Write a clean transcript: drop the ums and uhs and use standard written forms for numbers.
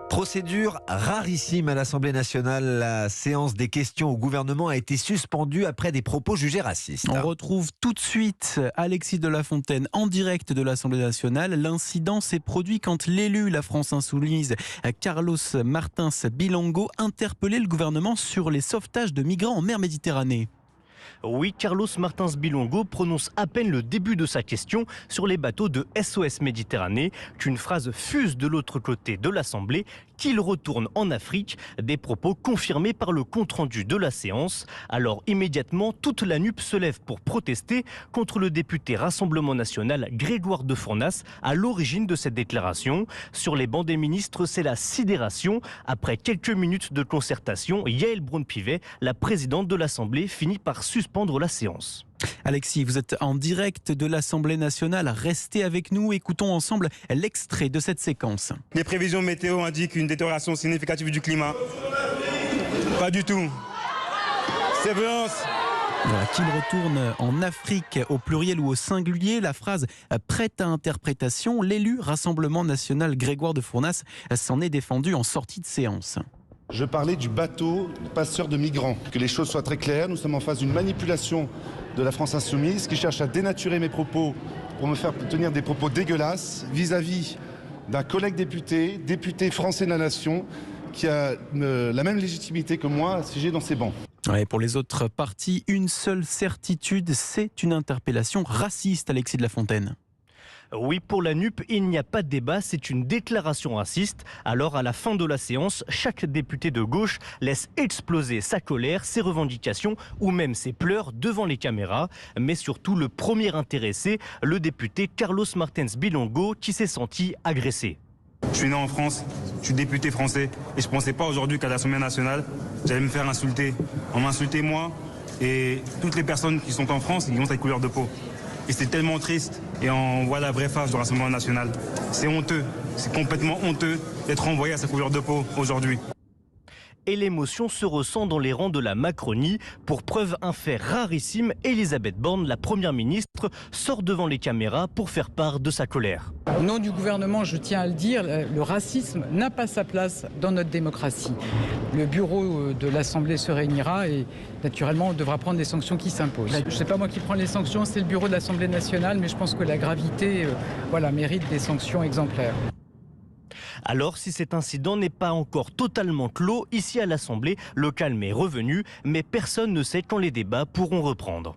Procédure rarissime à l'Assemblée nationale. La séance des questions au gouvernement a été suspendue après des propos jugés racistes. On retrouve tout de suite Alexis de La Fontaine en direct de l'Assemblée nationale. L'incident s'est produit quand l'élu La France Insoumise, Carlos Martins Bilongo, interpellait le gouvernement sur les sauvetages de migrants en mer Méditerranée. Oui, Carlos Martins Bilongo prononce à peine le début de sa question sur les bateaux de SOS Méditerranée qu'une phrase fuse de l'autre côté de l'Assemblée qu'il retourne en Afrique, des propos confirmés par le compte-rendu de la séance. Alors immédiatement, toute la NUP se lève pour protester contre le député Rassemblement National Grégoire de Fournas à l'origine de cette déclaration. Sur les bancs des ministres, c'est la sidération. Après quelques minutes de concertation, Yaël Braun-Pivet, la présidente de l'Assemblée, finit par suspendre la séance. Alexis, vous êtes en direct de l'Assemblée nationale. Restez avec nous, écoutons ensemble l'extrait de cette séquence. Les prévisions météo indiquent une détérioration significative du climat. Pas du tout. C'est violence. Voilà, qu'il retourne en Afrique au pluriel ou au singulier, la phrase prête à interprétation. L'élu Rassemblement National Grégoire de Fournas s'en est défendu en sortie de séance. Je parlais du bateau passeur de migrants. Que les choses soient très claires, nous sommes en face d'une manipulation de la France Insoumise qui cherche à dénaturer mes propos pour me faire tenir des propos dégueulasses vis-à-vis d'un collègue député français de la nation qui a la même légitimité que moi à siéger dans ces bancs. Ouais, pour les autres partis, une seule certitude, c'est une interpellation raciste, Alexis de La Fontaine. Oui, pour la NUP, il n'y a pas de débat, c'est une déclaration raciste. Alors, à la fin de la séance, chaque député de gauche laisse exploser sa colère, ses revendications ou même ses pleurs devant les caméras. Mais surtout, le premier intéressé, le député Carlos Martins Bilongo, qui s'est senti agressé. Je suis né en France, je suis député français et je ne pensais pas aujourd'hui qu'à l'Assemblée nationale, j'allais me faire insulter. On m'a insulté moi et toutes les personnes qui sont en France qui ont cette couleur de peau. Et c'est tellement triste et on voit la vraie face du Rassemblement national. C'est honteux, c'est complètement honteux d'être envoyé à sa couleur de peau aujourd'hui. Et l'émotion se ressent dans les rangs de la Macronie. Pour preuve un fait rarissime, Elisabeth Borne, la première ministre, sort devant les caméras pour faire part de sa colère. Au nom du gouvernement, je tiens à le dire, le racisme n'a pas sa place dans notre démocratie. Le bureau de l'Assemblée se réunira et naturellement on devra prendre les sanctions qui s'imposent. Ce n'est pas moi qui prends les sanctions, c'est le bureau de l'Assemblée nationale, mais je pense que la gravité mérite des sanctions exemplaires. Alors, si cet incident n'est pas encore totalement clos, ici à l'Assemblée, le calme est revenu, mais personne ne sait quand les débats pourront reprendre.